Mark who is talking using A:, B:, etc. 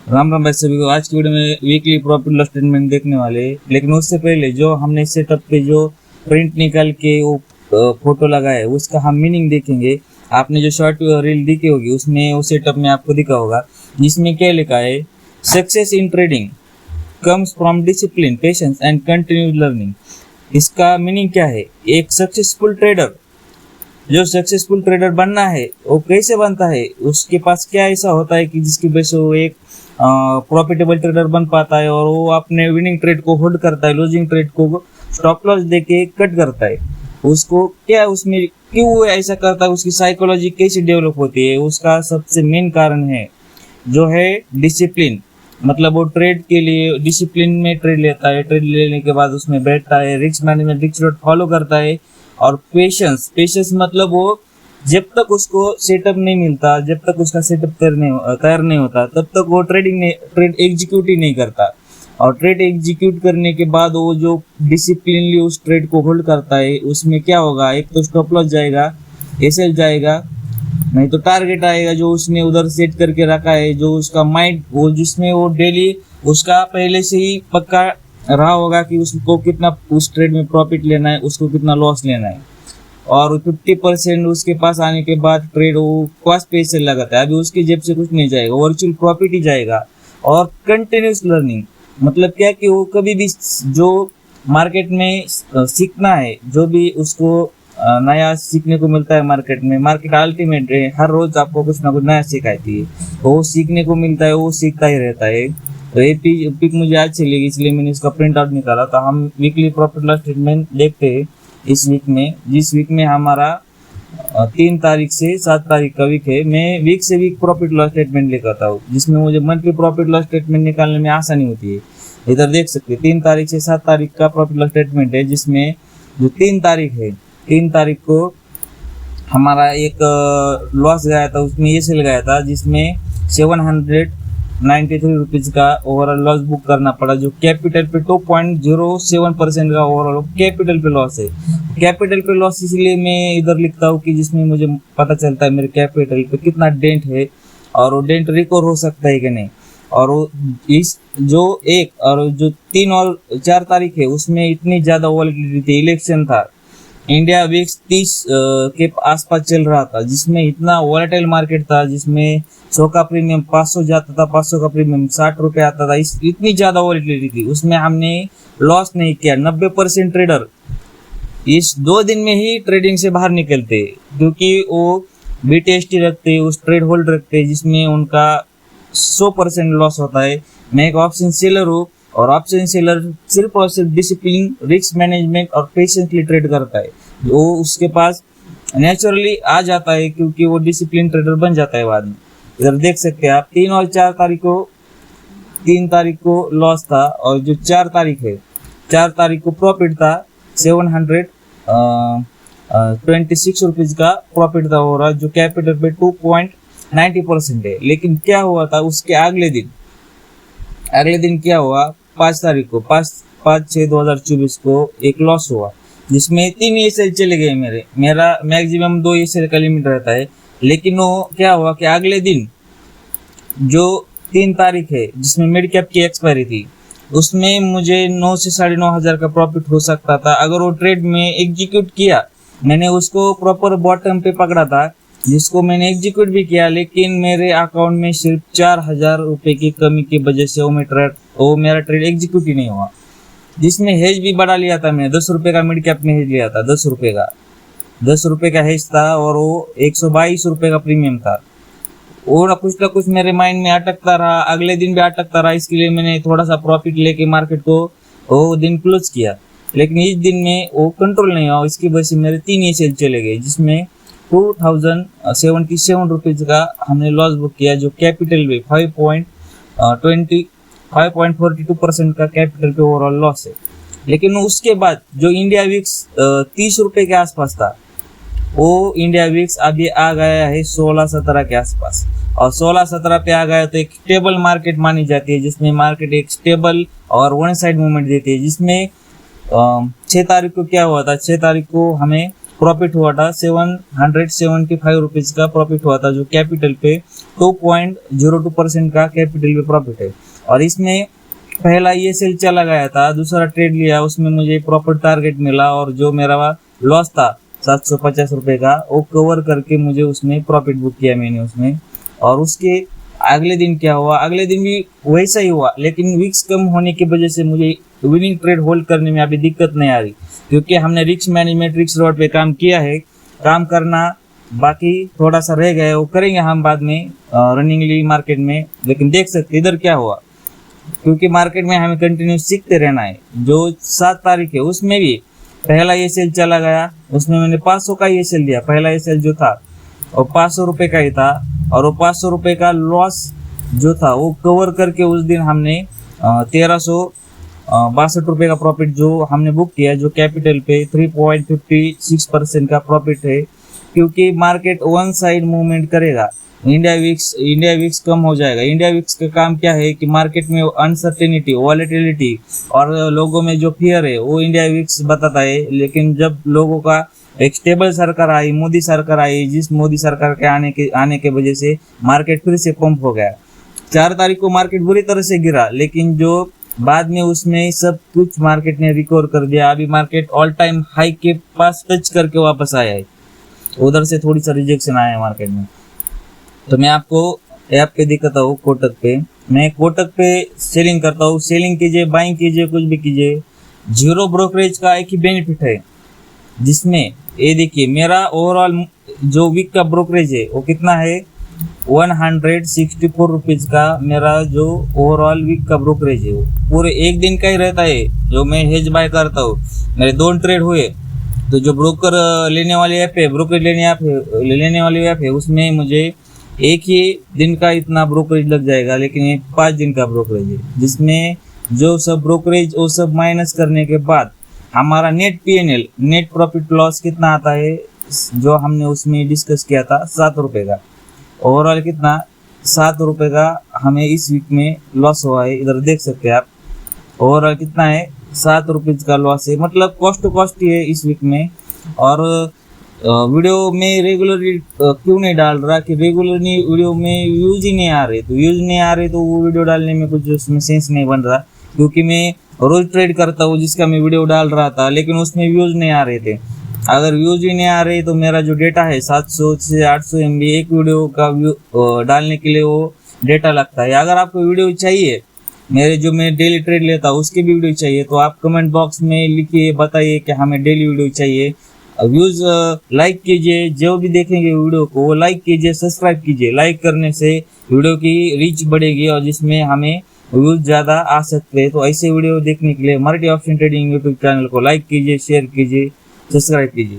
A: राम राम भाई सभी को। आज की वीडियो में वीकली प्रॉफिट लॉस स्टेटमेंट देखने वाले हैं। लेकिन उससे पहले जो हमने सेटअप पे जो प्रिंट निकाल के वो फोटो लगाया है उसका हम मीनिंग देखेंगे। आपने जो शॉर्ट रील देखी होगी उसमें वो सेटअप में आपको दिखा होगा, जिसमें क्या लिखा है, success in trading comes from discipline, patience and continued learning. इसका मीनिंग क्या है? एक सक्सेसफुल ट्रेडर, जो सक्सेसफुल ट्रेडर बनना है वो कैसे बनता है, उसके पास क्या ऐसा होता है कि जिसकी वजह से वो एक प्रॉफिटेबल ट्रेडर बन पाता है और वो अपने विनिंग ट्रेड को होल्ड करता है, लूजिंग ट्रेड को स्टॉप लॉस देके कट करता है। उसको क्या, उसमें क्यों वो ऐसा करता है, उसकी साइकोलॉजी कैसे डेवलप होती है, उसका सबसे मेन कारण है जो है डिसिप्लिन। मतलब वो ट्रेड के लिए डिसिप्लिन में ट्रेड लेता है, ट्रेड लेने के बाद उसमें बैठता है, risk management, risk rate follow करता है। और पेशेंस, पेशेंस मतलब वो जब तक उसको सेटअप नहीं मिलता, जब तक उसका सेटअप तैयार नहीं होता, तब तक वो ट्रेड एग्जीक्यूट ही नहीं करता। और ट्रेड एग्जीक्यूट करने के बाद वो जो डिसिप्लिनली उस ट्रेड को होल्ड करता है, उसमें क्या होगा, एक तो स्टॉप लॉस जाएगा, एसएल जाएगा, नहीं तो टारगेट आएगा जो उसने उधर सेट करके रखा है, जो उसका माइंड वो जिसमें वो डेली उसका पहले से ही पक्का रहा होगा कि उसको कितना उस ट्रेड में प्रॉफिट लेना है, उसको कितना लॉस लेना है। और 50% उसके पास आने के बाद ट्रेड वो कॉस्ट पे से लगाता है, अभी उसकी जेब से कुछ नहीं जाएगा, वर्चुअल प्रॉफिट ही जाएगा। और कंटिन्यूस लर्निंग मतलब क्या कि वो कभी भी जो मार्केट में सीखना है, जो भी उसको नया सीखने को मिलता है मार्केट में, मार्केट अल्टीमेट है, हर रोज आपको कुछ ना कुछ नया सिखाती है, वो सीखने को मिलता है, वो सीखता ही रहता है। तो ये पिक मुझे अच्छी लगी, इसलिए मैंने इसका प्रिंट आउट निकाला। तो हम वीकली प्रॉफिट लॉस स्टेटमेंट देखते हैं इस वीक में, जिस वीक में हमारा 3 तारीख से 7 तारीख का वीक है। मैं वीक से वीक प्रॉफिट लॉस स्टेटमेंट लेकर आता हूँ, जिसमें मुझे मंथली प्रॉफिट लॉस स्टेटमेंट निकालने में आसानी होती है। इधर देख सकते हैं 3 तारीख से 7 तारीख का प्रॉफिट लॉस स्टेटमेंट है, जिसमें जो 3 तारीख है, 3 तारीख को हमारा एक लॉस गया था, उसमें ये सेल गया था, जिसमें 793 रुपीज़ का ओवरऑल लॉस बुक करना पड़ा, जो कैपिटल पे 2.07% का ओवरऑल कैपिटल पे लॉस है। कैपिटल पे लॉस इसलिए मैं इधर लिखता हूँ कि जिसमें मुझे पता चलता है मेरे कैपिटल पे कितना डेंट है और वो डेंट रिकवर हो सकता है कि नहीं। और वो इस जो 1 और जो 3 और 4 तारीख है उसमें इतनी ज़्यादा वॉलेटिलिटी थी, इलेक्शन था, इंडिया विक्स 30 के आसपास चल रहा था, जिसमें इतना वॉलेटाइल मार्केट था, जिसमें 100 का प्रीमियम 500 जाता था, 500 का प्रीमियम 60 रुपये आता था। इतनी ज़्यादा वॉलेटिलिटी थी, उसमें हमने लॉस नहीं किया। 90% ट्रेडर इस 2 दिन में ही ट्रेडिंग से बाहर निकलते, क्योंकि वो BTST रखते, उस ट्रेड होल्ड रखते, जिसमें उनका 100% लॉस होता है। मैं एक ऑप्शन सेलर हूँ और ऑप्शन सेलर सिर्फ और सिर्फ डिसिप्लिन, रिस्क मैनेजमेंट और पेशेंटली ट्रेड करता है, वो उसके पास नेचुरली आ जाता है, क्योंकि वो डिसिप्लिन ट्रेडर बन जाता है बाद में। इधर देख सकते हैं आप 3 और 4 तारीख को, 3 तारीख को लॉस था, और जो 4 तारीख है, 4 तारीख को प्रॉफिट था 726 रुपीज़ का प्रॉफिट था हो रहा, जो कैपिटल पे 2.90% है। लेकिन क्या हुआ था उसके अगले दिन क्या हुआ, 5 तारीख को 5/6/2024 को एक लॉस हुआ, जिसमें 3 ESL चले गए। मेरा मैक्सिमम 2 ESL का लिमिट रहता है। लेकिन वो क्या हुआ कि अगले दिन जो 3 तारीख है, जिसमें मिड कैप की एक्सपायरी थी, उसमें मुझे 9 से 9.5 हज़ार का प्रॉफिट हो सकता था अगर वो ट्रेड में एग्जीक्यूट किया। मैंने उसको प्रॉपर बॉटम पे पकड़ा था, जिसको मैंने एग्जीक्यूट भी किया, लेकिन मेरे अकाउंट में सिर्फ 4,000 रुपये की कमी की वजह से वो मेरा ट्रेड एग्जीक्यूट ही नहीं हुआ। जिसमें हेज भी बढ़ा लिया था मैंने, 10 रुपये का मिड कैप में हेज लिया था, 10 रुपये का हेज था, और वो 122 रुपये का प्रीमियम था। और कुछ ना कुछ मेरे माइंड में अटकता रहा, अगले दिन भी अटकता रहा, इसके लिए मैंने थोड़ा सा प्रॉफिट लेके मार्केट को वो दिन क्लोज किया। लेकिन इस दिन में वो कंट्रोल नहीं हुआ, इसकी वजह से मेरे 3 ESL चले गए, जिसमें 2077 रुपीज़ का हमने लॉस बुक किया, जो कैपिटल पे 5.42% का कैपिटल पे ओवरऑल लॉस है। लेकिन उसके बाद जो इंडिया विक्स 30 रुपये के आसपास था, वो इंडिया विक्स अभी आ गया है 16-17 के आसपास, और 16-17 पे आ गया तो एक स्टेबल मार्केट मानी जाती है, जिसमें मार्केट एक स्टेबल और वन साइड मूवमेंट देती है। जिसमें 6 तारीख को क्या हुआ था, 6 तारीख को हमें प्रॉफिट हुआ था 775 रुपीज का प्रॉफिट हुआ था, जो कैपिटल पे 2.02% का कैपिटल पे प्रॉफिट है। और इसमें पहला ये सेल चला गया था, दूसरा ट्रेड लिया, उसमें मुझे प्रॉपर टारगेट मिला और जो मेरा लॉस था 750 रुपये का वो कवर करके मुझे उसमें प्रॉफिट बुक किया मैंने उसमें। और उसके अगले दिन क्या हुआ, अगले दिन भी वैसा ही हुआ, लेकिन विक्स कम होने की वजह से मुझे विनिंग ट्रेड होल्ड करने में अभी दिक्कत नहीं आ रही, क्योंकि हमने रिस्क मैनेजमेंट रिस्क रोड पे काम किया है। काम करना बाकी थोड़ा सा रह गया है, वो करेंगे हम बाद में रनिंगली मार्केट में। लेकिन देख सकते इधर क्या हुआ, क्योंकि मार्केट में हमें कंटिन्यू सीखते रहना है। जो 7 तारीख है उसमें भी पहला ये सेल चला गया, उसमें मैंने 500 का ये सेल दिया। पहला ये सेल जो था वो 500 रुपये का ही था, और वो 500 रुपये का लॉस जो था वो कवर करके उस दिन हमने 1362 रुपये का प्रॉफिट जो हमने बुक किया, जो कैपिटल पे 3.56% का प्रॉफिट है। क्योंकि मार्केट वन साइड मूवमेंट करेगा, इंडिया विक्स कम हो जाएगा। इंडिया विक्स का काम क्या है कि मार्केट में अनसर्टेनिटी, वॉलेटिलिटी और लोगों में जो फियर है वो इंडिया विक्स बताता है। लेकिन जब लोगों का एक स्टेबल सरकार आई, मोदी सरकार आई, जिस मोदी सरकार के आने के वजह से मार्केट फिर से पंप हो गया। 4 तारीख को मार्केट बुरी तरह से गिरा, लेकिन जो बाद में उसमें सब कुछ मार्केट ने रिकवर कर दिया। अभी मार्केट ऑल टाइम हाई के पास टच करके वापस आया है, उधर से थोड़ी सा रिजेक्शन आया है मार्केट में। तो मैं आपको ऐप पे दिखाता हूँ, कोटक पे। मैं कोटक पे सेलिंग करता हूँ, सेलिंग कीजिए, बाइंग कीजिए, कुछ भी कीजिए। जीरो ब्रोकरेज का एक ही बेनिफिट है, जिसमें ये देखिए मेरा ओवरऑल जो वीक का ब्रोकरेज है वो कितना है, 164 रुपीज़ का मेरा जो ओवरऑल वीक का ब्रोकरेज है वो पूरे एक दिन का ही रहता है। जो मैं हेज बाय करता हूँ, मेरे 2 ट्रेड हुए, तो जो ब्रोकर लेने वाली ऐप है, ब्रोकरेज लेने वाली ऐप है, उसमें मुझे एक ही दिन का इतना ब्रोकरेज लग जाएगा। लेकिन ये 5 दिन का ब्रोकरेज है, जिसमें जो सब ब्रोकरेज वो सब माइनस करने के बाद हमारा net PNL, net profit loss कितना आता है, जो हमने उसमें डिस्कस किया था 7 रुपये का। ओवरऑल कितना 7 रुपये का हमें इस वीक में लॉस हुआ है। इधर देख सकते हैं आप, ओवरऑल कितना है, 7 रुपीज़ का लॉस है। मतलब कॉस्ट टू कॉस्ट ही है इस वीक में। और वीडियो में रेगुलरली क्यों नहीं डाल रहा कि रेगुलरली वीडियो में व्यूज़ ही नहीं आ रहे, तो व्यूज़ नहीं आ रहे तो वो वीडियो डालने में कुछ उसमें सेंस नहीं बन रहा। क्योंकि मैं रोज ट्रेड करता हूँ जिसका मैं वीडियो डाल रहा था, लेकिन उसमें व्यूज़ नहीं आ रहे थे। अगर व्यूज़ ही नहीं आ रहे तो मेरा जो डेटा है 700 से 800 MB एक वीडियो का व्यू डालने के लिए वो डेटा लगता है। अगर आपको वीडियो चाहिए, मेरे जो मैं डेली ट्रेड लेता हूँ उसकी भी वीडियो चाहिए, तो आप कमेंट बॉक्स में लिखिए, बताइए कि हमें डेली वीडियो चाहिए। व्यूज़ लाइक कीजिए, जो भी देखेंगे वीडियो को वो लाइक कीजिए, सब्सक्राइब कीजिए। लाइक करने से वीडियो की रीच बढ़ेगी और जिसमें हमें व्यूज़ ज़्यादा आ सकते हैं। तो ऐसे वीडियो देखने के लिए Marathi option trading YouTube channel को लाइक कीजिए, शेयर कीजिए, सब्सक्राइब कीजिए।